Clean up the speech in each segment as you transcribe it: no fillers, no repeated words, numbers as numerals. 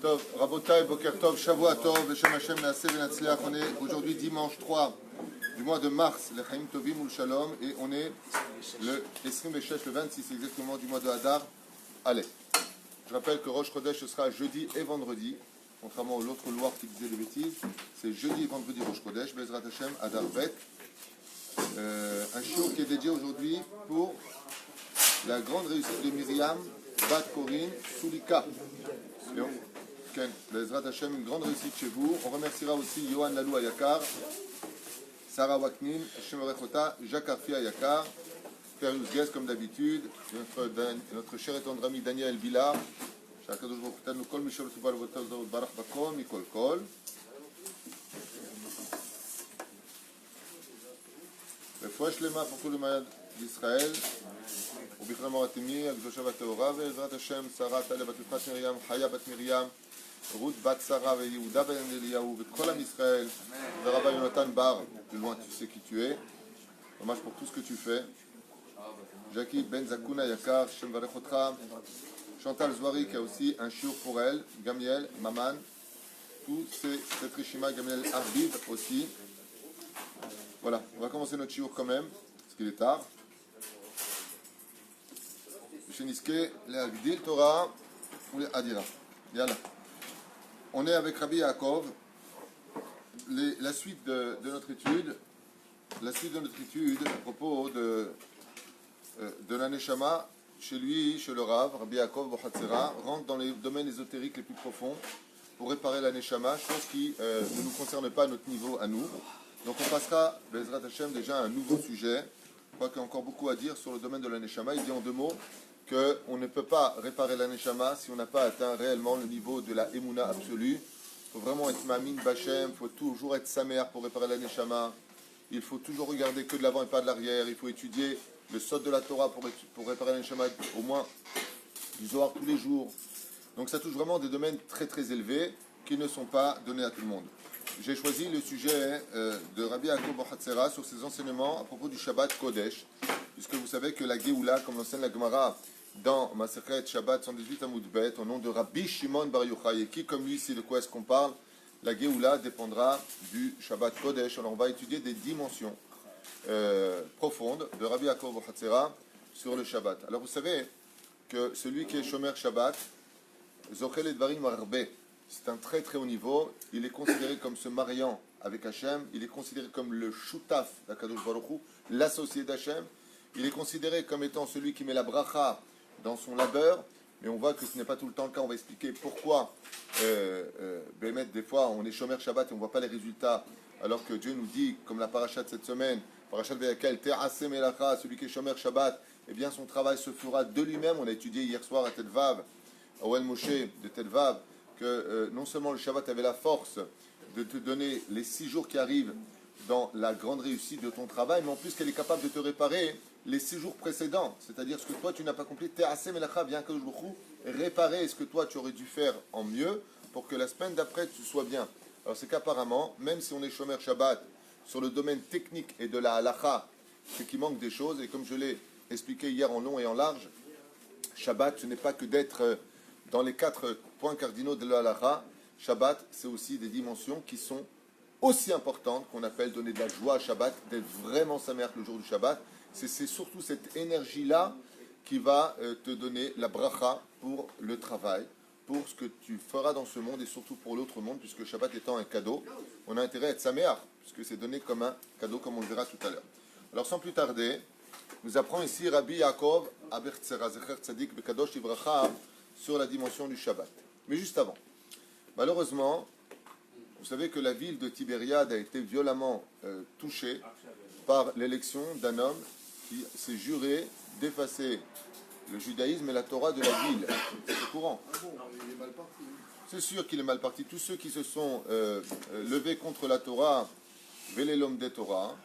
Tov, Rabotai, Boker Tov, Shavua Tov, Veshem Hashem, Naaseh Venatzliach. On est aujourd'hui dimanche 3 du mois de mars, le Chaim Tovim ou le Shalom, et on est le Esrim Beshesh, le 26 exactement du mois de Hadar. Allez, je rappelle que Rosh Chodesh ce sera jeudi et vendredi, contrairement au l'autre Loir qui disait des bêtises. C'est jeudi et vendredi Rosh Chodesh, Bezrat Hashem, Hadar Bet. Un show qui est dédié aujourd'hui pour la grande réussite de Myriam, Bat Corinne, Soulika. Bezrat Hashem, une grande réussite chez vous. On remerciera aussi Yohan Lalou Ayakar, Sarah Waknin, Hashem Rechota, Jacques Arfi Ayakar, Père Youzguez comme d'habitude, notre cher et tendre ami Daniel Bilar, Shakadosh Baruch Hu, Kol Mishal Tubal Votal Barach Bakom, Mikol Kol. רפואה שלמה pour tout le malade d'Israël, ובכלל מורתמי, הקדושה והטהורה, ועזרת השם, שרה טליה בת יפחת מרים, חיה בת מרים, רות בת שרה ויהודה בן אליהו, וכל עם ישראל, ורבה יונתן בר, de loin tu sais qui tu es, hommage pour tout ce que tu fais, Jackie Ben Zakouna Yakar, Shem Varech Otra, Chantal Zouari qui a aussi un shiur pour elle, Gamiel, Maman, tout cette Rishima, Gamiel Arbiv aussi. Voilà, on va commencer notre shiur quand même, parce qu'il est tard. Sheniske, le Agdil Torah ou le Adira. Yalla. On est avec Rabbi Yaakov. La suite de notre étude, à propos de la Neshama, chez lui, chez le Rav, Rabbi Yaakov Bohatzera, rentre dans les domaines ésotériques les plus profonds pour réparer la Neshama, chose qui ne nous concerne pas à notre niveau à nous. Donc on passera, Bezrat Hashem, déjà à un nouveau sujet. Je crois qu'il y a encore beaucoup à dire sur le domaine de la Neshama. Il dit en deux mots qu'on ne peut pas réparer la Neshama si on n'a pas atteint réellement le niveau de la Emouna absolue. Il faut vraiment être Mamin Bachem, il faut toujours être Samer pour réparer la Neshama. Il faut toujours regarder que de l'avant et pas de l'arrière. Il faut étudier le Sod de la Torah pour réparer la Neshama, au moins du Zohar tous les jours. Donc ça touche vraiment des domaines très très élevés qui ne sont pas donnés à tout le monde. J'ai choisi le sujet de Rabbi Yaakov Bohatzera sur ses enseignements à propos du Shabbat Kodesh, puisque vous savez que la Géoula, comme l'enseigne la Gemara dans Masechet Shabbat 118 Amud Bet, au nom de Rabbi Shimon Bar Yochai, et qui comme lui sait de quoi est-ce qu'on parle, la Géoula dépendra du Shabbat Kodesh. Alors on va étudier des dimensions profondes de Rabbi Yaakov Bohatzera sur le Shabbat. Alors vous savez que celui qui est Shomer Shabbat, Zochel et Dvarim Arbe, c'est un très très haut niveau. Il est considéré comme se mariant avec Hachem. Il est considéré comme le Shutaf d'Akadosh Baruch Hu, l'associé d'Hachem. Il est considéré comme étant celui qui met la bracha dans son labeur. Mais on voit que ce n'est pas tout le temps le cas. On va expliquer pourquoi des fois on est Shomer Shabbat et on ne voit pas les résultats. Alors que Dieu nous dit, comme la paracha de cette semaine, paracha de Vayakel, Te'ase Melacha, celui qui est Shomer Shabbat, eh bien son travail se fera de lui-même. On a étudié hier soir à Tel-Vav, à Oel Moshe de Tel-Vav, que non seulement le Shabbat avait la force de te donner les 6 jours qui arrivent dans la grande réussite de ton travail, mais en plus qu'elle est capable de te réparer les 6 jours précédents, c'est-à-dire ce que toi tu n'as pas compris, Te'aseh Melacha, vient que je réparer ce que toi tu aurais dû faire en mieux pour que la semaine d'après tu sois bien. Alors c'est qu'apparemment, même si on est Shomer Shabbat sur le domaine technique et de la halacha, c'est qu'il manque des choses, et comme je l'ai expliqué hier en long et en large, Shabbat ce n'est pas que d'être dans les 4 points cardinaux de la halakha. Shabbat, c'est aussi des dimensions qui sont aussi importantes, qu'on appelle donner de la joie à Shabbat, d'être vraiment sa mère le jour du Shabbat. C'est surtout cette énergie-là qui va te donner la bracha pour le travail, pour ce que tu feras dans ce monde et surtout pour l'autre monde, puisque Shabbat étant un cadeau, on a intérêt à être sa mère, puisque c'est donné comme un cadeau, comme on le verra tout à l'heure. Alors sans plus tarder, nous apprend ici Rabbi Yaakov Bohatzera Zecher Tzadik Bekadosh Ibracha sur la dimension du Shabbat. Mais juste avant, malheureusement, vous savez que la ville de Tibériade a été violemment touchée par l'élection d'un homme qui s'est juré d'effacer le judaïsme et la Torah de la ville. C'est au courant. C'est sûr qu'il est mal parti. Tous ceux qui se sont levés contre la Torah, Velelom de Torah,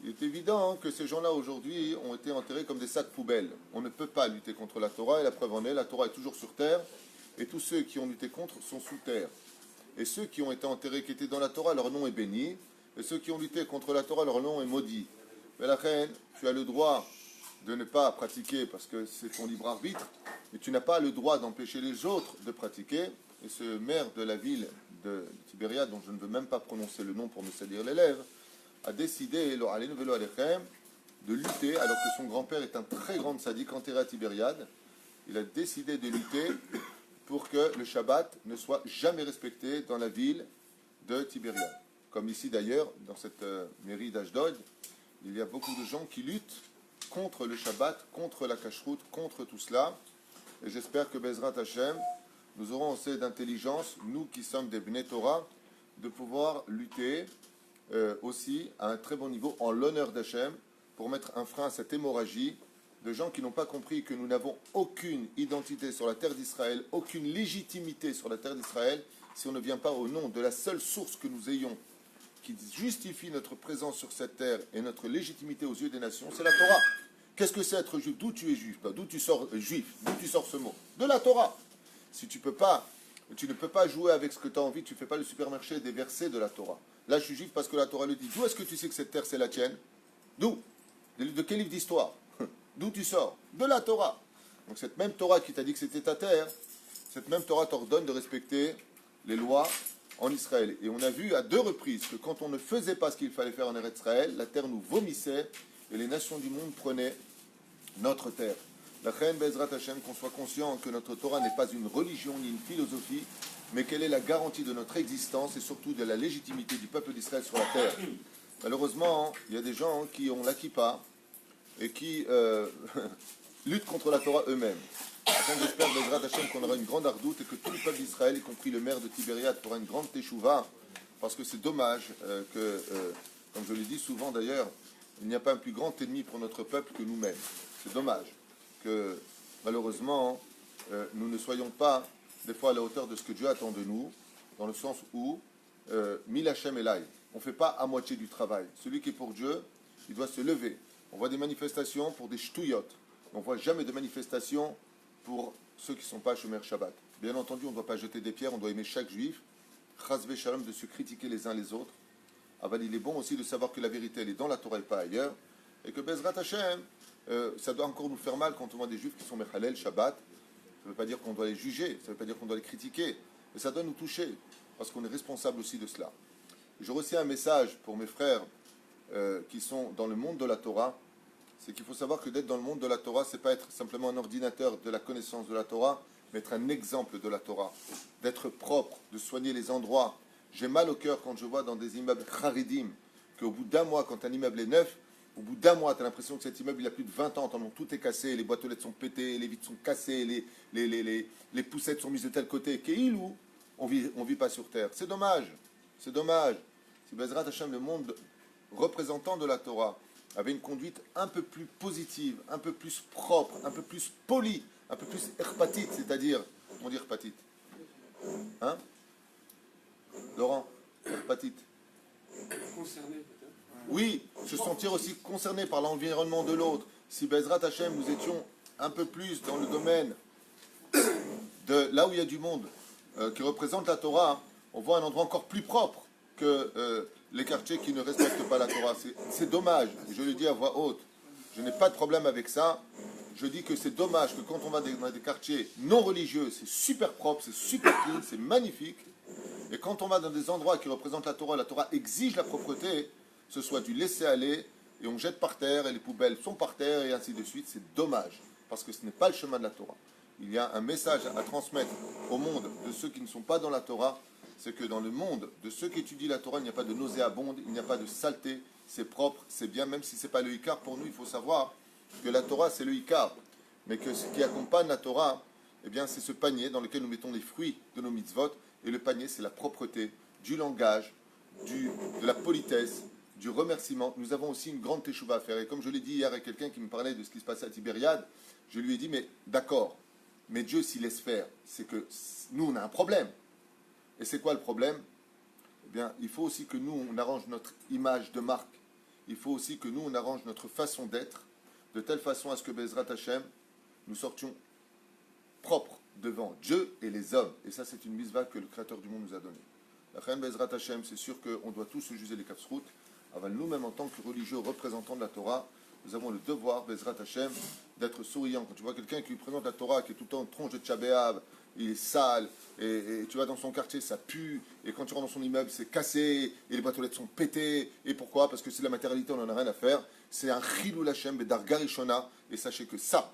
il est évident que ces gens-là aujourd'hui ont été enterrés comme des sacs poubelles. On ne peut pas lutter contre la Torah, et la preuve en est, la Torah est toujours sur terre, et tous ceux qui ont lutté contre sont sous terre. Et ceux qui ont été enterrés, qui étaient dans la Torah, leur nom est béni, et ceux qui ont lutté contre la Torah, leur nom est maudit. Mais la reine, tu as le droit de ne pas pratiquer parce que c'est ton libre arbitre, mais tu n'as pas le droit d'empêcher les autres de pratiquer. et ce maire de la ville de Tibériade, dont je ne veux même pas prononcer le nom pour me salir les lèvres, a décidé, de lutter, alors que son grand-père est un très grand sadique enterré à Tibériade. Il a décidé de lutter pour que le Shabbat ne soit jamais respecté dans la ville de Tibériade. Comme ici d'ailleurs, dans cette mairie d'Ashdod, il y a beaucoup de gens qui luttent contre le Shabbat, contre la cacheroute, contre tout cela. Et j'espère que Bezrat Hashem, nous aurons assez d'intelligence, nous qui sommes des Bnei Torah, de pouvoir lutter aussi à un très bon niveau en l'honneur d'Hachem pour mettre un frein à cette hémorragie de gens qui n'ont pas compris que nous n'avons aucune identité sur la terre d'Israël, aucune légitimité sur la terre d'Israël, si on ne vient pas au nom de la seule source que nous ayons qui justifie notre présence sur cette terre et notre légitimité aux yeux des nations, c'est la Torah. Qu'est-ce que c'est être juif? D'où tu es juif? D'où tu sors juif? D'où tu sors ce mot? De la Torah. Si tu ne peux pas jouer avec ce que tu as envie, tu ne fais pas le supermarché des versets de la Torah. Là, je suis juif parce que la Torah le dit. D'où est-ce que tu sais que cette terre, c'est la tienne? D'où? De quel livre d'histoire? D'où tu sors? De la Torah. Donc cette même Torah qui t'a dit que c'était ta terre, cette même Torah t'ordonne de respecter les lois en Israël. Et on a vu à 2 reprises que quand on ne faisait pas ce qu'il fallait faire en Eretz Israël, la terre nous vomissait et les nations du monde prenaient notre terre. La reine Bezrat Hashem, qu'on soit conscient que notre Torah n'est pas une religion ni une philosophie, mais qu'elle est la garantie de notre existence et surtout de la légitimité du peuple d'Israël sur la terre. Malheureusement, il y a des gens qui ont la kippa et qui luttent contre la Torah eux-mêmes. J'espère, Bezrat Hashem, qu'on aura une grande ardoute et que tout le peuple d'Israël, y compris le maire de Tibériade, fera une grande teshuva, parce que c'est dommage que, comme je le dis souvent d'ailleurs, il n'y a pas un plus grand ennemi pour notre peuple que nous-mêmes. C'est dommage que, malheureusement, nous ne soyons pas, des fois, à la hauteur de ce que Dieu attend de nous, dans le sens où, Mil Hashem Elai, on ne fait pas à moitié du travail. Celui qui est pour Dieu, il doit se lever. On voit des manifestations pour des shtouyot. On ne voit jamais de manifestations pour ceux qui ne sont pas Shomer Shabbat. Bien entendu, on ne doit pas jeter des pierres, on doit aimer chaque juif. Chazve Shalom, de se critiquer les uns les autres. Aval, il est bon aussi de savoir que la vérité, elle est dans la Torah et pas ailleurs. Et que Bezrat Hashem, ça doit encore nous faire mal quand on voit des juifs qui sont Mechalel, Shabbat. Ça ne veut pas dire qu'on doit les juger, ça ne veut pas dire qu'on doit les critiquer. Mais ça doit nous toucher, parce qu'on est responsable aussi de cela. Je reçois un message pour mes frères qui sont dans le monde de la Torah. C'est qu'il faut savoir que d'être dans le monde de la Torah, c'est pas être simplement un ordinateur de la connaissance de la Torah, mais être un exemple de la Torah, d'être propre, de soigner les endroits. J'ai mal au cœur quand je vois dans des immeubles charidim qu'au bout d'un mois, quand un immeuble est neuf, au bout d'un mois, tu as l'impression que cet immeuble il a plus de 20 ans, tellement tout est cassé, les boîtes aux lettres sont pétées, les vitres sont cassées, les poussettes sont mises de tel côté. Kéhilou, on vit pas sur terre. C'est dommage, c'est dommage. Si Bezrat Hashem, le monde représentant de la Torah, avait une conduite un peu plus positive, un peu plus propre, un peu plus polie, un peu plus herpatite, c'est-à-dire, on dit herpatite. Hein Laurent, herpatite. Concerné peut-être. Oui, se sentir aussi concerné par l'environnement de l'autre. Si Bezrat Hashem, nous étions un peu plus dans le domaine de là où il y a du monde qui représente la Torah, on voit un endroit encore plus propre que les quartiers qui ne respectent pas la Torah. C'est dommage, je le dis à voix haute. Je n'ai pas de problème avec ça. Je dis que c'est dommage que quand on va dans des quartiers non religieux, c'est super propre, c'est super clean, c'est magnifique. Et quand on va dans des endroits qui représentent la Torah exige la propreté, ce soit du laisser-aller, et on jette par terre, et les poubelles sont par terre, et ainsi de suite. C'est dommage, parce que ce n'est pas le chemin de la Torah. Il y a un message à transmettre au monde de ceux qui ne sont pas dans la Torah, c'est que dans le monde de ceux qui étudient la Torah, il n'y a pas de nauséabonde, il n'y a pas de saleté, c'est propre, c'est bien, même si ce n'est pas le Icar. Pour nous, il faut savoir que la Torah, c'est le Icar, mais que ce qui accompagne la Torah, eh bien, c'est ce panier dans lequel nous mettons les fruits de nos mitzvot, et le panier, c'est la propreté, du langage, de la politesse, du remerciement. Nous avons aussi une grande teshuva à faire, et comme je l'ai dit hier à quelqu'un qui me parlait de ce qui se passait à Tibériade, je lui ai dit, mais d'accord, mais Dieu s'y laisse faire, c'est que nous, on a un problème. Et c'est quoi le problème? Eh bien, il faut aussi que nous, on arrange notre image de marque. Il faut aussi que nous, on arrange notre façon d'être, de telle façon à ce que Bezrat Hashem, nous sortions propres devant Dieu et les hommes. Et ça, c'est une mitzvah que le Créateur du monde nous a donnée. La reine Bezrat Hashem, c'est sûr qu'on doit tous se juger les kapsroutes. Avant nous-mêmes, en tant que religieux représentants de la Torah, nous avons le devoir, Bezrat Hashem, d'être souriant. Quand tu vois quelqu'un qui lui présente la Torah, qui est tout le temps en tronche de Tchabéab, il est sale, et tu vas dans son quartier, ça pue, et quand tu rentres dans son immeuble, c'est cassé, et les boîtes aux lettres sont pétées. Et pourquoi? Parce que c'est de la matérialité, on n'en a rien à faire. C'est un Chilul Hashem Bedar Garishona, et sachez que ça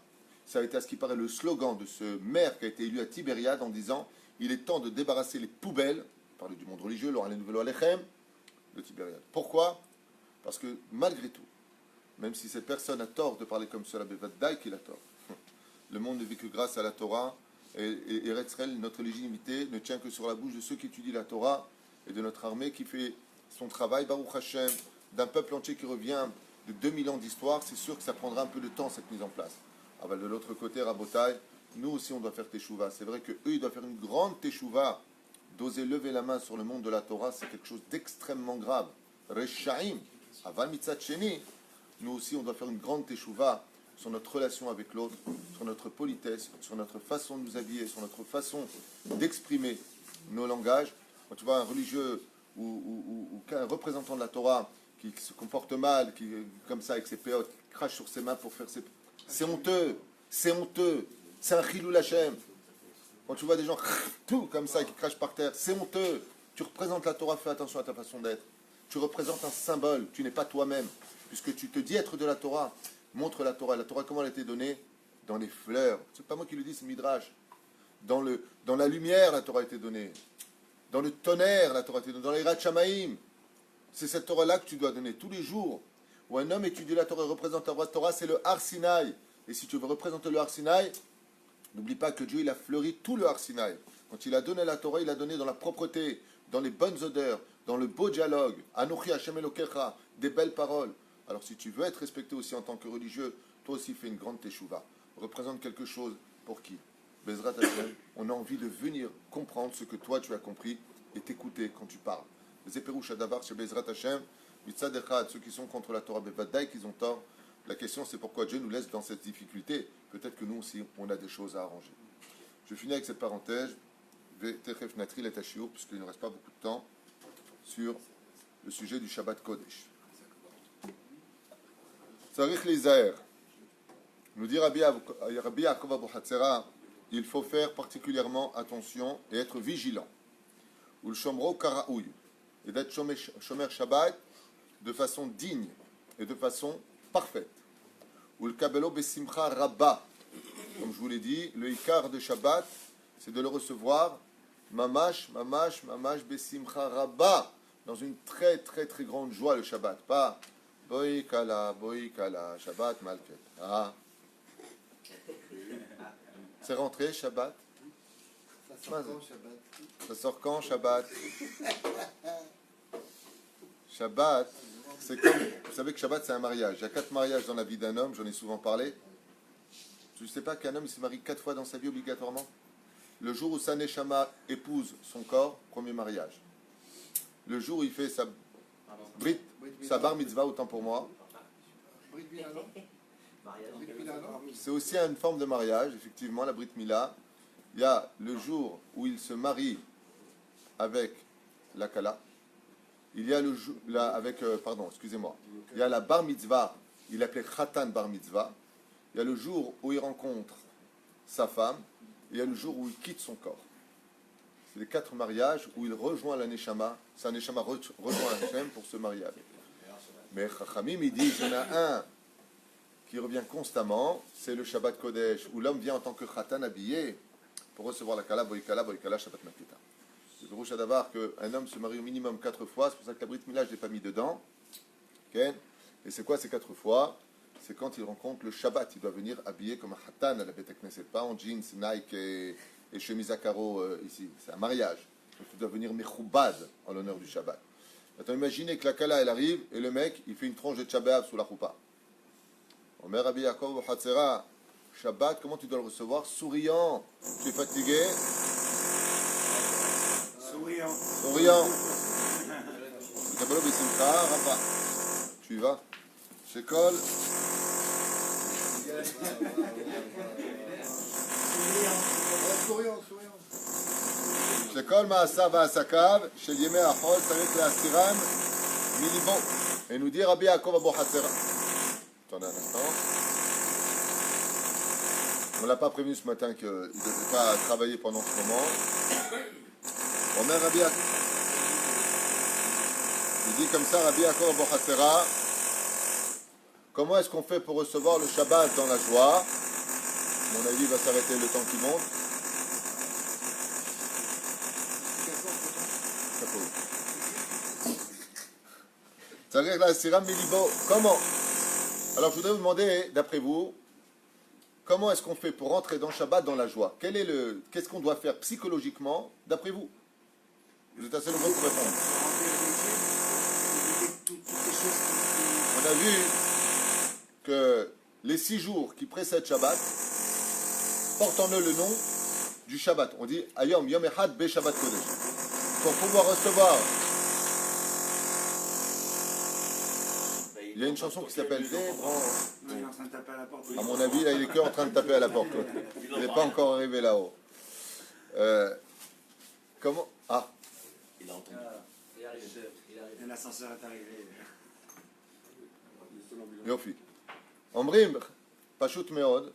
a été à ce qui paraît le slogan de ce maire qui a été élu à Tibériade en disant il est temps de débarrasser les poubelles, parler du monde religieux, l'Orale Nouvelle Alechem, de Tibériade. Pourquoi? Parce que malgré tout, même si cette personne a tort de parler comme cela, Bevaddaï qu'il a tort. Le monde ne vit que grâce à la Torah, et Eretz Israël, notre légitimité ne tient que sur la bouche de ceux qui étudient la Torah et de notre armée qui fait son travail, Baruch Hashem, d'un peuple entier qui revient de 2000 ans d'histoire. C'est sûr que ça prendra un peu de temps cette mise en place. Ah ben, de l'autre côté, Rabotai, nous aussi on doit faire Teshuvah. C'est vrai qu'eux ils doivent faire une grande Teshuvah. D'oser lever la main sur le monde de la Torah, c'est quelque chose d'extrêmement grave. Reshaim, Aval Mitzat Sheni, nous aussi on doit faire une grande Teshuvah sur notre relation avec l'autre, sur notre politesse, sur notre façon de nous habiller, sur notre façon d'exprimer nos langages. Quand tu vois un religieux ou un représentant de la Torah qui se comporte mal, qui comme ça avec ses péotes, qui crache sur ses mains pour faire ses... C'est honteux, c'est honteux, c'est un Chilul Hashem. Quand tu vois des gens tout comme ça qui crachent par terre, c'est honteux. Tu représentes la Torah, fais attention à ta façon d'être. Tu représentes un symbole, tu n'es pas toi-même, puisque tu te dis être de la Torah. Montre la Torah. La Torah, comment elle a été donnée? Dans les fleurs. C'est pas moi qui le dis, c'est Midrash. Dans la lumière, la Torah a été donnée. Dans le tonnerre, la Torah a été donnée. Dans les Shamaïm. C'est cette Torah-là que tu dois donner tous les jours. Où un homme étudie la Torah et représente la Torah, c'est le Har Sinaï. Et si tu veux représenter le Har Sinaï, n'oublie pas que Dieu, il a fleuri tout le Har Sinaï. Quand il a donné la Torah, il l'a donné dans la propreté, dans les bonnes odeurs, dans le beau dialogue. Anochi Hashem Elokecha, des belles paroles. Alors si tu veux être respecté aussi en tant que religieux, toi aussi fais une grande teshuva. Représente quelque chose pour qui? Bezrat Hashem, on a envie de venir comprendre ce que toi tu as compris et t'écouter quand tu parles. Zeperouch Adavar chez Bezrat Hashem, Mitzad Echad, ceux qui sont contre la Torah Bevadai, qu'ils ont tort. La question c'est pourquoi Dieu nous laisse dans cette difficulté. Peut-être que nous aussi on a des choses à arranger. Je finis avec cette parenthèse, Techef Natril et Tachiour, puisqu'il ne reste pas beaucoup de temps, sur le sujet du Shabbat Kodesh. Tzarich Lizaher, nous dit Rabbi Yaakov Abu Hatzera, il faut faire particulièrement attention et être vigilant. Ou le Shomro Karaouy, et d'être Shomer Shabbat de façon digne et de façon parfaite. Ou le Kabelo Besimcha Rabba, comme je vous l'ai dit, le Ikar de Shabbat, c'est de le recevoir Mamash Besimcha Rabba, dans une très très très grande joie le Shabbat, pas Boy Kala, Shabbat Malket. Ah. C'est rentré, Shabbat. Ça sort quand, Shabbat? Shabbat, c'est comme... Vous savez que Shabbat, c'est un mariage. Il y a 4 mariages dans la vie d'un homme, j'en ai souvent parlé. Je ne sais pas qu'un homme se marie 4 fois dans sa vie obligatoirement. Le jour où sa neshama épouse son corps, premier mariage. Le jour où il fait sa bar mitzvah, autant pour moi. C'est aussi une forme de mariage, effectivement, la brit mila. Il y a le jour où il se marie avec la kala. Il y a le jour, il y a la bar mitzvah, il appelait khatan bar mitzvah. Il y a le jour où il rencontre sa femme. Il y a le jour où il quitte son corps. C'est les 4 mariages où il rejoint la neshama. Sa neshama rejoint Hachem pour se marier avec. Mais Chachamim, il dit, il y en a un qui revient constamment, c'est le Shabbat Kodesh, où l'homme vient en tant que khatan habillé pour recevoir la kala, boikala, Shabbat Maketa. C'est le rouge à d'avoir qu'un homme se marie au minimum 4 fois, c'est pour ça que la brit mila, je ne l'ai pas mis dedans. Okay. Et c'est quoi ces 4 fois? C'est quand il rencontre le Shabbat, il doit venir habillé comme un khatan à la Beit Knesset, pas en jeans, Nike et chemise à carreaux ici. C'est un mariage. Donc il doit venir mechoubad en l'honneur du Shabbat. Maintenant imaginez que la kala elle arrive et le mec il fait une tranche de Shabbat sous la choupa. Omer Rabbi Yaakov Hatzera, Shabbat, comment tu dois le recevoir? Souriant. Tu es fatigué? Souriant. Tu y vas? Shekol. Shekol Ma'asav Va'asakav, Shel Yemei Achol, Tzarich Le'asiram, Milibo. Et nous dit Rabbi Yaakov Abu Hatzera. Attendez un instant. On ne l'a pas prévenu ce matin qu'il ne devait pas travailler pendant ce moment. Omer Rabbi Yaakov. Il dit comme ça, Rabbi Yaakov Abu Hatzera, comment est-ce qu'on fait pour recevoir le Shabbat dans la joie? À mon avis, il va s'arrêter le temps qui monte. Comment? Alors je voudrais vous demander, d'après vous, comment est-ce qu'on fait pour rentrer dans Shabbat dans la joie? Qu'est-ce qu'on doit faire psychologiquement, d'après vous? Vous êtes assez nombreux pour répondre. On a vu que les 6 jours qui précèdent Shabbat portent en eux le nom du Shabbat. On dit Ayom Yom Echad Be Shabbat Kodesh. Pour pouvoir recevoir. Il y a une chanson qui s'appelle Des branches. Il est en train de taper à la porte. À mon avis, là, il est que en train de taper à la porte. Il n'est pas encore arrivé là-haut. Comment? Ah. Il a entendu. Il arrive. Et l'ascenseur est arrivé. Yofi. Omrim, Pashut Meod,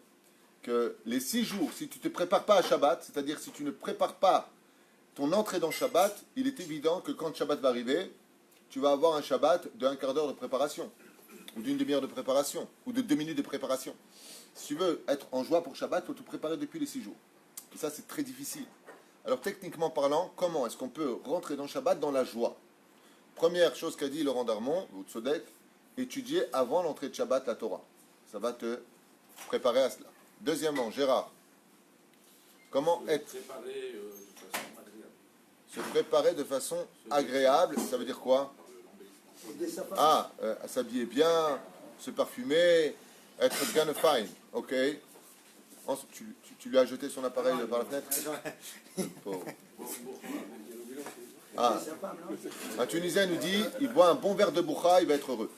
que les 6 jours, si tu ne te prépares pas à Shabbat, c'est-à-dire si tu ne prépares pas ton entrée dans Shabbat, il est évident que quand Shabbat va arriver, tu vas avoir un Shabbat d'1 quart d'heure de préparation, ou d'une demi-heure de préparation, ou de 2 minutes de préparation. Si tu veux être en joie pour Shabbat, il faut te préparer depuis les 6 jours. Et ça, c'est très difficile. Alors, techniquement parlant, comment est-ce qu'on peut rentrer dans Shabbat dans la joie? Première chose qu'a dit Laurent Darmon, ou Tzodek, étudier avant l'entrée de Shabbat la Torah. Ça va te préparer à cela. Deuxièmement, Gérard, comment être... Se préparer de façon agréable, ça veut dire quoi? Ah, s'habiller bien, se parfumer, être gonna fine, ok. Ensuite, tu lui as jeté son appareil par la fenêtre? Ah, un Tunisien nous dit, il boit un bon verre de boucha, il va être heureux.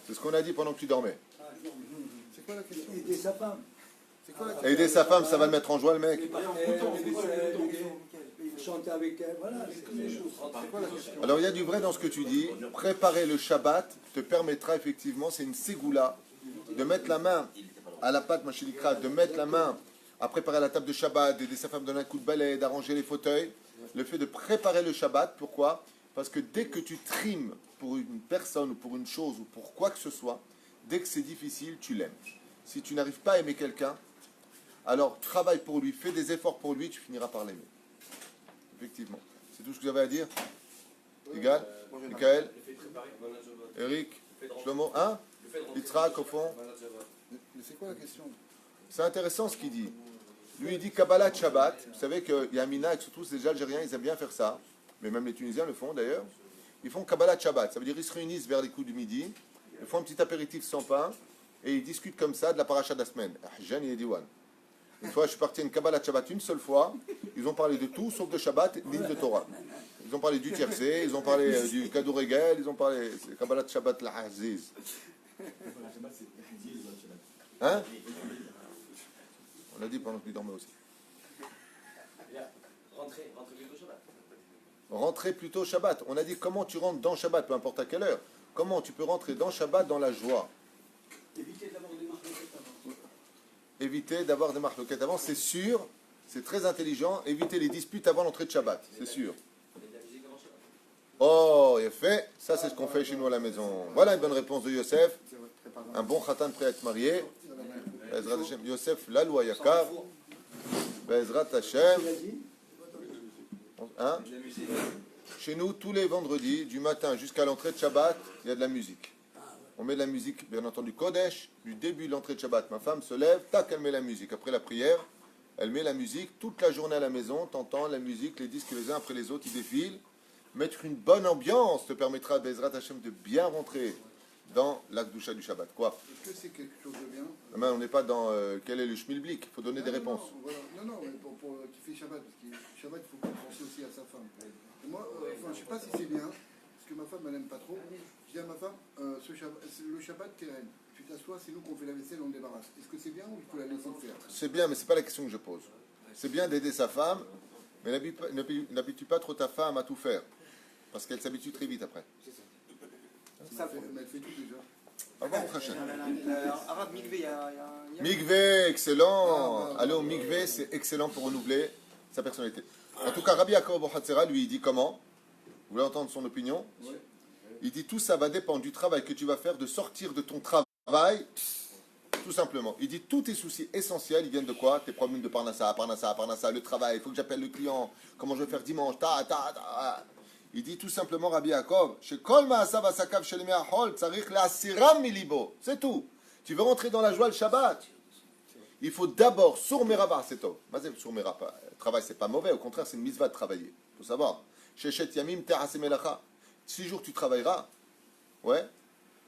C'est ce qu'on a dit pendant que tu dormais. C'est quoi la question? Aider sa femme. Aider sa femme, ça va le mettre en joie, le mec. Chanter avec elle, voilà, c'est toutes les choses. Alors il y a du vrai dans ce que tu dis. Préparer le Shabbat te permettra effectivement, c'est une ségoula, de mettre la main à la pâte machilikra, de mettre la main à préparer la table de Shabbat, d'aider sa femme, donner un coup de balai, d'arranger les fauteuils. Le fait de préparer le Shabbat, pourquoi? Parce que dès que tu trimes pour une personne ou pour une chose ou pour quoi que ce soit, dès que c'est difficile, tu l'aimes. Si tu n'arrives pas à aimer quelqu'un, alors travaille pour lui, fais des efforts pour lui, tu finiras par l'aimer. Effectivement. C'est tout ce que vous avez à dire? Égal? Michael? Eric? Shlomo? Hein? Yitzhak, au fond? Mais c'est quoi la question? C'est intéressant ce qu'il dit. Lui, il dit Kabbalah Shabbat. Vous savez qu'il y a un mina, et surtout les Algériens, ils aiment bien faire ça. Mais même les Tunisiens le font d'ailleurs. Ils font Kabbalah Shabbat. Ça veut dire qu'ils se réunissent vers les coups du midi. Ils font un petit apéritif sans pain. Et ils discutent comme ça de la paracha de la semaine. Ahjan et Diwan. Une fois, je suis parti à une Kabbalah Shabbat une seule fois. Ils ont parlé de tout sauf de Shabbat, ni de Torah. Ils ont parlé du tiercé, ils ont parlé du cadeau régal, ils ont parlé de Kabbalah Shabbat l'Aziz. Hein? On a dit pendant que tu dormais aussi. Rentrer plutôt Shabbat. On a dit comment tu rentres dans Shabbat, peu importe à quelle heure. Comment tu peux rentrer dans Shabbat dans la joie? Éviter d'avoir des marloquettes avant, c'est sûr, c'est très intelligent. Éviter les disputes avant l'entrée de Shabbat, c'est sûr. Oh, il est fait. Ça, c'est ce qu'on fait chez nous à la maison. Voilà une bonne réponse de Yosef. Un bon khatan prêt à être marié. Bezrat Hashem. Yosef, Lalou Yakar. Bezrat Hashem. Hein? Chez nous, tous les vendredis, du matin jusqu'à l'entrée de Shabbat, il y a de la musique. On met de la musique, bien entendu, Kodesh, du début de l'entrée de Shabbat. Ma femme se lève, tac, elle met la musique. Après la prière, elle met la musique. Toute la journée à la maison, t'entends la musique, les disques les uns après les autres, ils défilent. Mettre une bonne ambiance te permettra, Bezrat Hashem, de bien rentrer dans l'Akdoucha du Shabbat. Quoi? Est-ce que c'est quelque chose de bien? Mais on n'est pas dans quel est le schmilblick. Il faut donner des réponses. Non, voilà. Non, mais pour kiffer Shabbat, parce que Shabbat, il faut penser aussi à sa femme. Et moi, je ne sais pas si c'est bien, parce que ma femme, elle n'aime pas trop. Je dis à ma femme, le Shabbat, t'es reine. Tu t'assois, c'est nous qu'on fait la vaisselle, on débarrasse. Est-ce que c'est bien ou il faut la laisser faire? C'est bien, mais ce n'est pas la question que je pose. C'est bien d'aider sa femme, mais n'habitue pas trop ta femme à tout faire. Parce qu'elle s'habitue très vite après. Mais elle fait tout déjà. Alors, Baruch Hashem. Arabe Mikvé, il y a Mikvé, excellent. Aller au mikvé, c'est excellent pour renouveler sa personnalité. En tout cas, Rabbi Yaakov Bohatzera, lui, il dit comment? Vous voulez entendre son opinion? Il dit tout ça va dépendre du travail que tu vas faire, de sortir de ton travail, tout simplement. Il dit tous tes soucis essentiels, ils viennent de quoi? Tes problèmes de parnassa, le travail, il faut que j'appelle le client, comment je vais faire dimanche, ta. Il dit tout simplement, Rabbi Yaakov, chez Kol Ma'asav Asakav Shel Me'achol, Tzarich Le'asiram Milibo. C'est tout. Tu veux rentrer dans la joie le Shabbat? Il faut d'abord, sur Merava, c'est top. Sur Merava, travail, c'est pas mauvais, au contraire, c'est une mitzvah de travailler. Il faut savoir. Shechet Yamim Te'ase Melacha. 6 jours, tu travailleras. Ouais.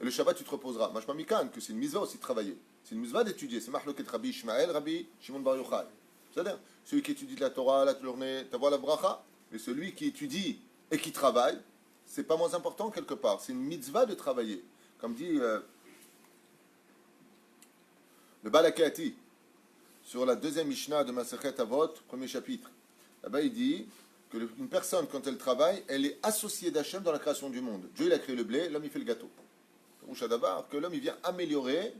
Et le Shabbat, tu te reposeras. Mashma Mikan, que c'est une mitzvah aussi de travailler. C'est une mitzvah d'étudier. C'est Mahloket Rabbi Ishmael, Rabbi Shimon Bar Yochai. C'est-à-dire, celui qui étudie de la Torah, la journée, t'as la bracha. Mais celui qui étudie et qui travaille, c'est pas moins important quelque part. C'est une mitzvah de travailler. Comme dit le Balakati, sur la deuxième Mishnah de Masechet Avot, premier chapitre. Là-bas, il dit que une personne, quand elle travaille, elle est associée d'Hachem dans la création du monde. Dieu, il a créé le blé, l'homme, il fait le gâteau. D'abord, que l'homme, il vient améliorer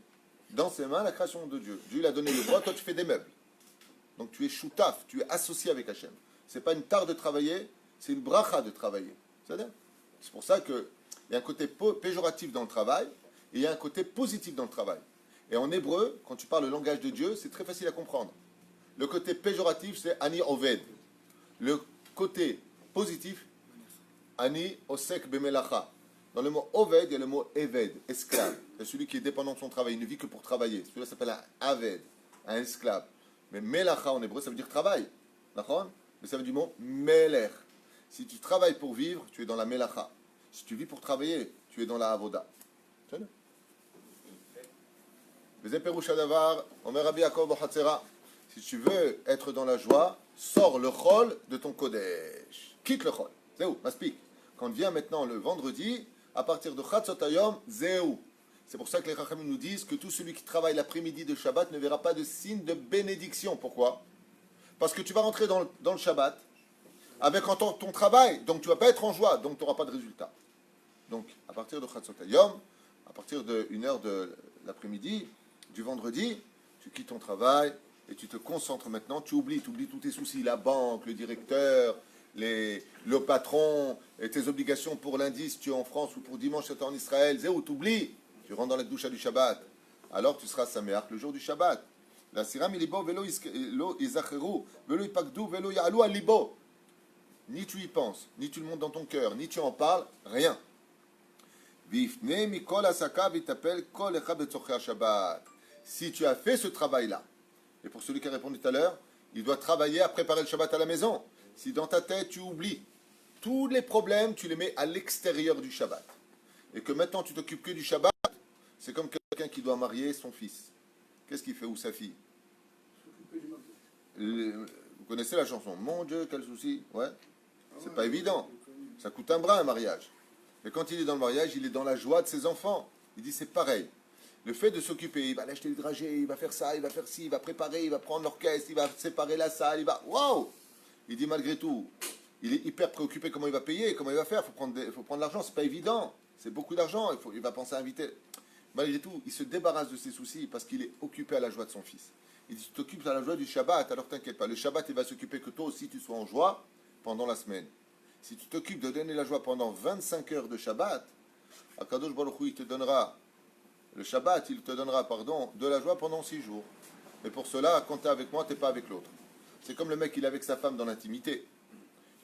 dans ses mains la création de Dieu. Dieu, il a donné le bois, toi, tu fais des meubles. Donc, tu es choutaf, tu es associé avec Hachem. C'est pas une tare de travailler, c'est une bracha de travailler. C'est pour ça qu'il y a un côté péjoratif dans le travail et il y a un côté positif dans le travail. Et en hébreu, quand tu parles le langage de Dieu, c'est très facile à comprendre. Le côté péjoratif, c'est Ani Oved. Le côté positif, Ani Osek Bemelacha. Dans le mot Oved, il y a le mot Eved, esclave. C'est celui qui est dépendant de son travail, il ne vit que pour travailler. Celui-là s'appelle un Aved, un esclave. Mais Melacha en hébreu, ça veut dire travail. D'accord? Mais ça veut dire du mot Melech. Si tu travailles pour vivre, tu es dans la Melacha. Si tu vis pour travailler, tu es dans la Avoda. C'est ça? Si tu veux être dans la joie, sors le chol de ton kodesh. Quitte le chol. Zéou, maspik. Quand vient maintenant le vendredi, à partir de Chatzot Hayom, zéou. C'est pour ça que les Chachamim nous disent que tout celui qui travaille l'après-midi de Shabbat ne verra pas de signe de bénédiction. Pourquoi? Parce que tu vas rentrer dans le Shabbat avec ton travail, donc tu ne vas pas être en joie, donc tu n'auras pas de résultat. Donc, à partir de Chatzot Hayom, à partir de 1h de l'après-midi, du vendredi, tu quittes ton travail et tu te concentres maintenant, tu oublies tous tes soucis, la banque, le directeur, le patron, et tes obligations pour lundi si tu es en France ou pour dimanche si tu es en Israël, zéro, tu oublies, tu rentres dans la douche du Shabbat. Alors tu seras Sameach le jour du Shabbat. La siram ilibo velo izacheru, velo ipakdu, velo ya'alu alibo. Ni tu y penses, ni tu le montes dans ton cœur, ni tu en parles, rien. Vifne mikol asaka vitapel kol echa betzorchei Shabbat. Si tu as fait ce travail-là, et pour celui qui a répondu tout à l'heure, il doit travailler à préparer le Shabbat à la maison. Si dans ta tête tu oublies tous les problèmes, tu les mets à l'extérieur du Shabbat. Et que maintenant tu t'occupes que du Shabbat, c'est comme quelqu'un qui doit marier son fils. Qu'est-ce qu'il fait ou sa fille? Vous connaissez la chanson? Mon Dieu, quel souci. Ouais. C'est pas évident. Ça coûte un bras un mariage. Mais quand il est dans le mariage, il est dans la joie de ses enfants. Il dit c'est pareil. Le fait de s'occuper, il va l'acheter le dragé, il va faire ça, il va faire ci, il va préparer, il va prendre l'orchestre, il va séparer la salle, il va... Waouh! Il dit malgré tout, il est hyper préoccupé comment il va payer, comment il va faire, il faut prendre l'argent, c'est pas évident, c'est beaucoup d'argent, il va penser à inviter. Malgré tout, il se débarrasse de ses soucis parce qu'il est occupé à la joie de son fils. Il dit, tu t'occupes à la joie du Shabbat, alors t'inquiète pas, le Shabbat il va s'occuper que toi aussi tu sois en joie pendant la semaine. Si tu t'occupes de donner la joie pendant 25 heures de Shabbat, Akadosh Baruch Hu, il te donnera... Le Shabbat, il te donnera, de la joie pendant 6 jours. Mais pour cela, quand tu es avec moi, tu n'es pas avec l'autre. C'est comme le mec, il est avec sa femme dans l'intimité.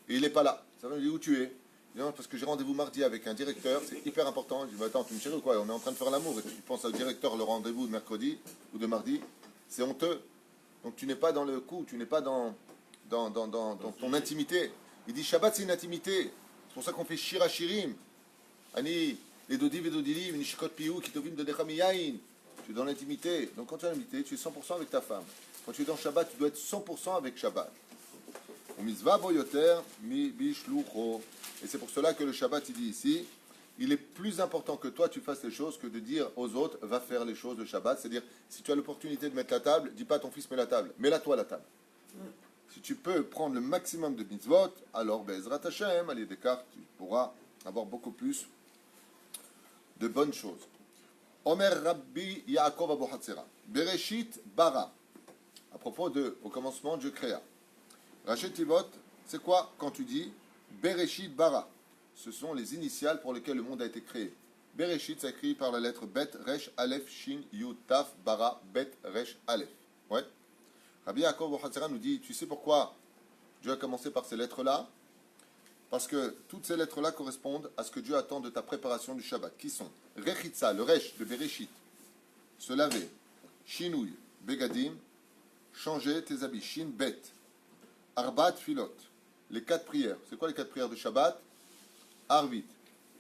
Et il n'est pas là. Ça veut dire où tu es? Il dit, non, parce que j'ai rendez-vous mardi avec un directeur, c'est hyper important. Je dis, attends, tu me chéris ou quoi? On est en train de faire l'amour. Et tu penses au directeur, le rendez-vous de mercredi ou de mardi. C'est honteux. Donc tu n'es pas dans le coup, tu n'es pas dans ton intimité. Il dit, Shabbat, c'est une intimité. C'est pour ça qu'on fait Shira Shirim. Ani... Les dodiv et dodilim, nishikot piou, kitovim de dechamiyain. Tu es dans l'intimité. Donc quand tu es dans l'intimité, tu es 100% avec ta femme. Quand tu es dans Shabbat, tu dois être 100% avec Shabbat. Et c'est pour cela que le Shabbat, il dit ici, il est plus important que toi, tu fasses les choses que de dire aux autres, va faire les choses de Shabbat. C'est-à-dire, si tu as l'opportunité de mettre la table, dis pas à ton fils, mets la table. Mets-la toi la table. Si tu peux prendre le maximum de mitzvot, alors, Bezrat Hashem, allez, des cartes, tu pourras avoir beaucoup plus de bonnes choses. Omer Rabbi Yaakov Abu Hatzera. Bereshit bara. À propos de, au commencement, Dieu créa. Rachet Tivot, c'est quoi quand tu dis Bereshit bara? Ce sont les initiales pour lesquelles le monde a été créé. Bereshit, c'est écrit par la lettre Bet, Resh, Aleph, Shin, Yud, Taf, Bara, Bet, Resh, Aleph. Ouais. Rabbi Yaakov Abu Hatzera nous dit, tu sais pourquoi Dieu a commencé par ces lettres-là? Parce que toutes ces lettres-là correspondent à ce que Dieu attend de ta préparation du Shabbat. Qui sont Rechitza, le Resh, le Bereshit, se laver. Shinouy, Begadim, changer tes habits. Shin, Bet. Arbat, Filot, les 4 prières. C'est quoi les 4 prières de Shabbat? Arvit,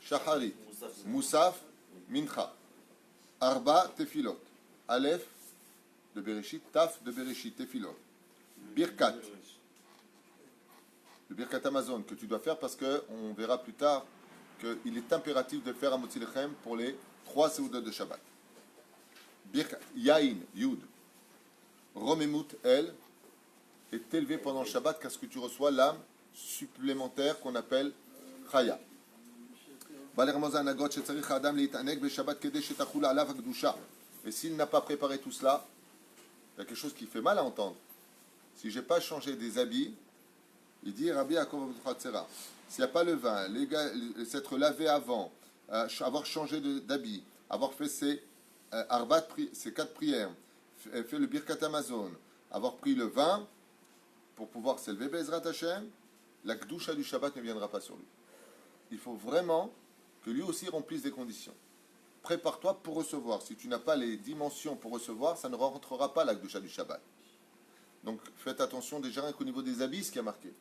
Shacharit, Moussaf, Mincha. Arba, Tefilot. Aleph, de Bereshit, Taf, de Bereshit, Tefilot. Birkat, le Birkat Amazon que tu dois faire parce qu'on verra plus tard qu'il est impératif de faire à Motzi Lechem pour les 3 Seudot de Shabbat. Birkat, Yain, Yud. Romemut, El, est élevé pendant le Shabbat car ce que tu reçois l'âme supplémentaire qu'on appelle Chaya. Et s'il n'a pas préparé tout cela, il y a quelque chose qui fait mal à entendre. Si je n'ai pas changé des habits, il dit Rabbi Yaakov Abu Hatzera, s'il n'y a pas le vin, s'être lavé avant, avoir changé d'habit, avoir fait ces 4 prières, fait le Birkat Amazon, avoir pris le vin pour pouvoir s'élever Bezrat Hashem, la Gdusha du Shabbat ne viendra pas sur lui. Il faut vraiment que lui aussi remplisse des conditions. Prépare-toi pour recevoir. Si tu n'as pas les dimensions pour recevoir, ça ne rentrera pas la Gdusha du Shabbat. Donc faites attention déjà qu'au niveau des habits, ce qui a marqué.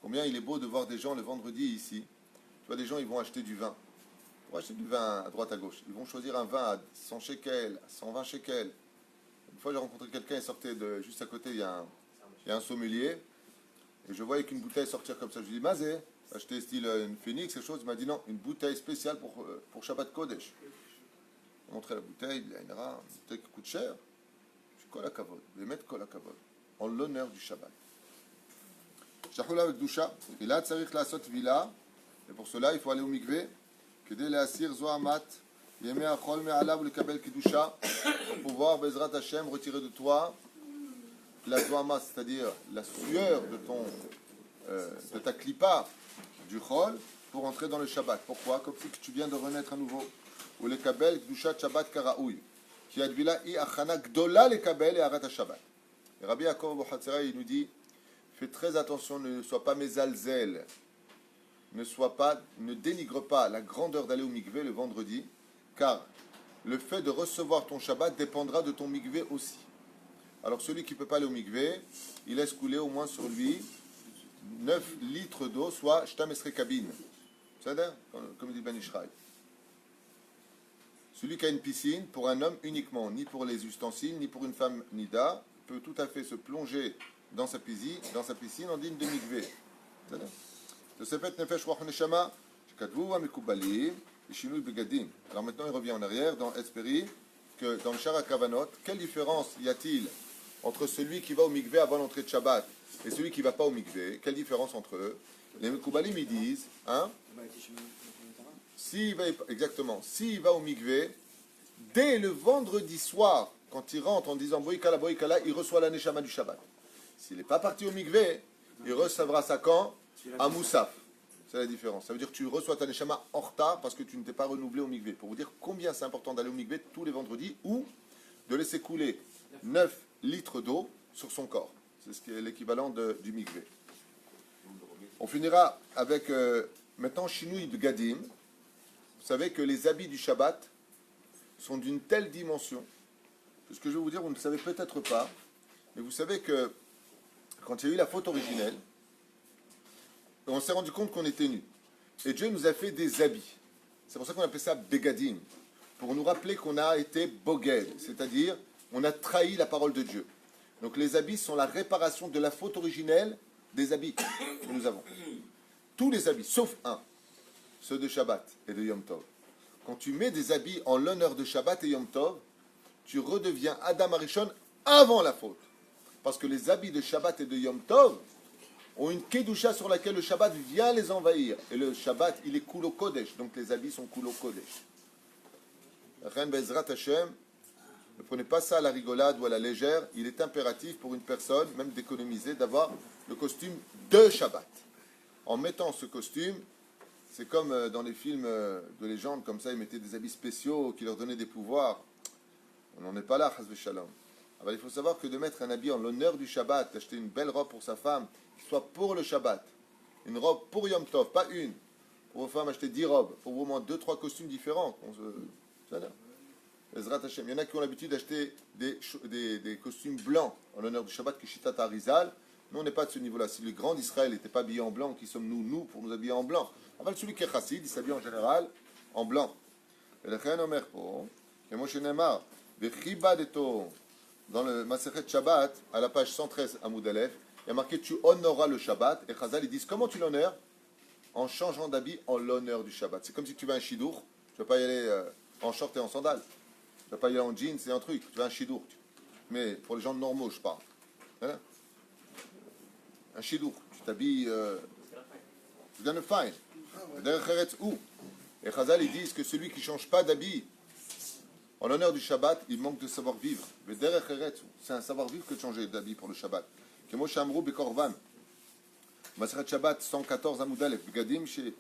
Combien il est beau de voir des gens le vendredi ici. Tu vois, des gens, ils vont acheter du vin. Ils vont acheter du vin à droite, à gauche. Ils vont choisir un vin à 100 shekels, à 120 shekels. Une fois, j'ai rencontré quelqu'un, il sortait de juste à côté, il y a un sommelier. Et je voyais qu'une bouteille sortir comme ça. Je lui dis, Mazé, acheter style une Phoenix, quelque chose. Il m'a dit non, une bouteille spéciale pour Shabbat Kodesh. Il m'a montré la bouteille, il y a une bouteille qui coûte cher. Je suis kol hakavod, je vais mettre kol hakavod, en l'honneur du Shabbat. Shahula avec Dusha, et là, tzarich lasot vila, et pour cela, il faut aller au mikvé, kedé leasir zoamat, yemé achol me'alav lekabel kedusha, pour pouvoir, Bezrat Hashem, retirer de toi la zoamat, c'est-à-dire la sueur de ta klipa, du chol, pour entrer dans le Shabbat. Pourquoi? Comme si tu viens de renaître à nouveau. Ou le kabel kedusha Shabbat karaoui, qui advila i achana gdola le kabel et arrête Shabbat. Et Rabbi Yaakov Abu Hatzera, il nous dit, fais très attention, ne sois pas mésalzel, ne dénigre pas la grandeur d'aller au mikvé le vendredi, car le fait de recevoir ton Shabbat dépendra de ton mikvé aussi. Alors celui qui ne peut pas aller au mikvé, il laisse couler au moins sur lui 9 litres d'eau, soit shtam esrei kabine. C'est-à-dire, comme dit Ben Ishraï. Celui qui a une piscine, pour un homme uniquement, ni pour les ustensiles, ni pour une femme nida, peut tout à fait se plonger dans sa piscine en digne de mikvé. C'est-à-dire, alors maintenant il revient en arrière dans Esperi, que dans le Shara Kavanot, quelle différence y a-t-il entre celui qui va au mikvé avant l'entrée de Shabbat et celui qui ne va pas au mikvé? Quelle différence entre eux? Les Mekoubalim ils disent, s'il va au mikvé, dès le vendredi soir, quand il rentre en disant Boïkala, Boïkala, il reçoit la neshama du Shabbat. S'il n'est pas parti au mikvé, il recevra ça quand? À Moussaf. C'est la différence. Ça veut dire que tu reçois ta neshama en retard parce que tu ne t'es pas renouvelé au mikvé. Pour vous dire combien c'est important d'aller au mikvé tous les vendredis ou de laisser couler 9 litres d'eau sur son corps. C'est ce qui est l'équivalent du mikvé. On finira avec maintenant Shinui Begadim. Vous savez que les habits du Shabbat sont d'une telle dimension que ce que je vais vous dire, vous ne le savez peut-être pas, mais vous savez que quand il y a eu la faute originelle, on s'est rendu compte qu'on était nus. Et Dieu nous a fait des habits. C'est pour ça qu'on appelle ça Begadim, pour nous rappeler qu'on a été Boged, c'est-à-dire on a trahi la parole de Dieu. Donc les habits sont la réparation de la faute originelle des habits que nous avons. Tous les habits, sauf un, ceux de Shabbat et de Yom Tov. Quand tu mets des habits en l'honneur de Shabbat et Yom Tov, tu redeviens Adam Arishon avant la faute. Parce que les habits de Shabbat et de Yom Tov ont une kedusha sur laquelle le Shabbat vient les envahir. Et le Shabbat, il est Kulo Kodesh, donc les habits sont Kulo Kodesh. Ren Bezrat Hashem, ne prenez pas ça à la rigolade ou à la légère. Il est impératif pour une personne, même d'économiser, d'avoir le costume de Shabbat. En mettant ce costume, c'est comme dans les films de légende, comme ça, ils mettaient des habits spéciaux qui leur donnaient des pouvoirs. On n'en est pas là, Chas v'Shalom. Alors, il faut savoir que de mettre un habit en l'honneur du Shabbat, d'acheter une belle robe pour sa femme, qui soit pour le Shabbat, une robe pour Yom Tov, pas une. Pour vos femmes, achetez 10 robes, pour au moins 2-3 costumes différents. Ça là. Ezrat Hashem. Il y en a qui ont l'habitude d'acheter des costumes blancs en l'honneur du Shabbat, Kishitat Arizal. Nous, on n'est pas de ce niveau-là. Si les grands d'Israël n'étaient pas habillés en blanc, qui sommes-nous, nous, pour nous habiller en blanc? Enfin, celui qui est chassid, il s'habille en général en blanc. Et le Chen Omer po, et Moshe Neymar, dans le Masechet Shabbat, à la page 113 à Moudalef, il y a marqué tu honoreras le Shabbat. Et Chazal, ils disent comment tu l'honores? En changeant d'habit en l'honneur du Shabbat. C'est comme si tu vas à un chidour, tu ne vas pas y aller en short et en sandales. Tu ne vas pas y aller en jeans, c'est un truc. Tu vas à un chidour. Mais pour les gens normaux, je parle. Hein? Un chidour. Tu t'habilles. Tu donnes fine. Derech Eretz où? Et Chazal, ils disent que celui qui ne change pas d'habit en l'honneur du Shabbat, il manque de savoir-vivre. Mais Derech Eretz, c'est un savoir-vivre que de changer d'habit pour le Shabbat. Kemo Shamrou Bekorvan. Masechet Shabbat 114 Amoudalef. Bgadim chez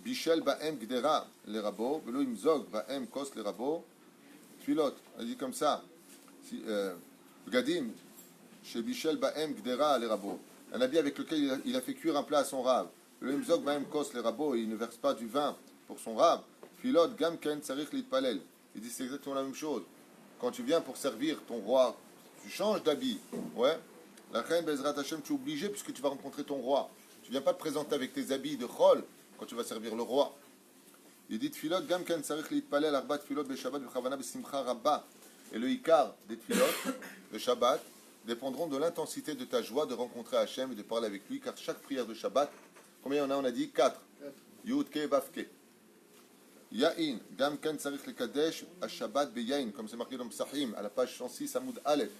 Bishel Baem Gdera les rabots. Velo Imzog Baem Kos les rabots. Tfilot. On dit comme ça. Bgadim chez Bishel Baem Gdera les rabots. Un habit avec lequel il a fait cuire un plat à son rab. Velo Imzog Baem Kos les rabots. Et il ne verse pas du vin pour son rab. Tfilot Gam Ken Tsarich Litpalel. Il dit c'est exactement la même chose. Quand tu viens pour servir ton roi, tu changes d'habit. Ouais. La reine Bezrat Hashem, tu es obligé puisque tu vas rencontrer ton roi. Tu ne viens pas te présenter avec tes habits de chol quand tu vas servir le roi. Il dit Tfilot, Gam Ken Sarich Litpalel, Arba Tfilot, Beshabbat, Bechavana, Besimcha Rabba. Et le Ikar des Tfilot, de Shabbat, dépendront de l'intensité de ta joie de rencontrer Hashem et de parler avec lui, car chaque prière de Shabbat, combien on a dit 4. Yud Ke Vavke. Yain, Gam Ken Sarich Lekadesh, Shabbat Beyain, comme c'est marqué dans Psahim, à la page 106, Amoud Aleph.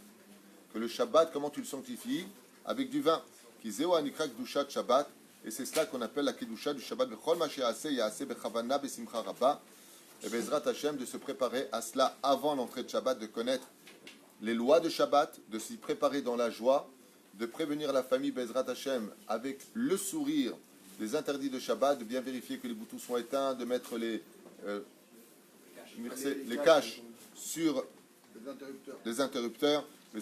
Que le Shabbat, comment tu le sanctifies? Avec du vin. Kizeo anikra kedushat Shabbat, et c'est cela qu'on appelle la kedusha du Shabbat. Bechol ma she'aseh ya'aseh bechavana besimcha rabba. Et Bezrat Hashem de se préparer à cela avant l'entrée de Shabbat, de connaître les lois de Shabbat, de s'y préparer dans la joie, de prévenir la famille Bezrat Hashem avec le sourire des interdits de Shabbat, de bien vérifier que les boutous sont éteints, de mettre les caches sur les interrupteurs. Et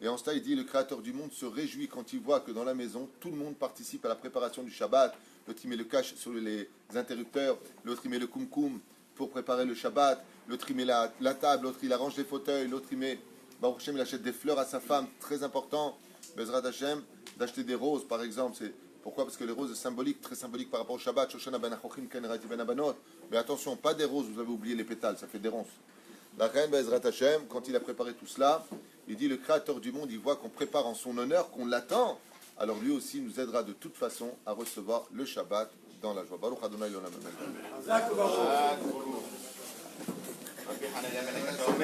en cela, il dit, le Créateur du monde se réjouit quand il voit que dans la maison, tout le monde participe à la préparation du Shabbat. L'autre, il met le cache sur les interrupteurs. L'autre, il met le kumkum pour préparer le Shabbat. L'autre, il met la table. L'autre, il arrange les fauteuils. L'autre, il met... Baruch Hashem, il achète des fleurs à sa femme. Très important. Bezrat Hashem, d'acheter des roses, par exemple. Pourquoi? Parce que les roses sont symboliques, très symboliques par rapport au Shabbat. Shoshana ben Achochim ken rati ben abanot. Mais attention, pas des roses, vous avez oublié les pétales, ça fait des ronces. La reine Bezrat Hashem, quand il a préparé tout cela, il dit le Créateur du monde, il voit qu'on prépare en son honneur, qu'on l'attend. Alors lui aussi nous aidera de toute façon à recevoir le Shabbat dans la joie. Baruch Adonai L'Olam Amen.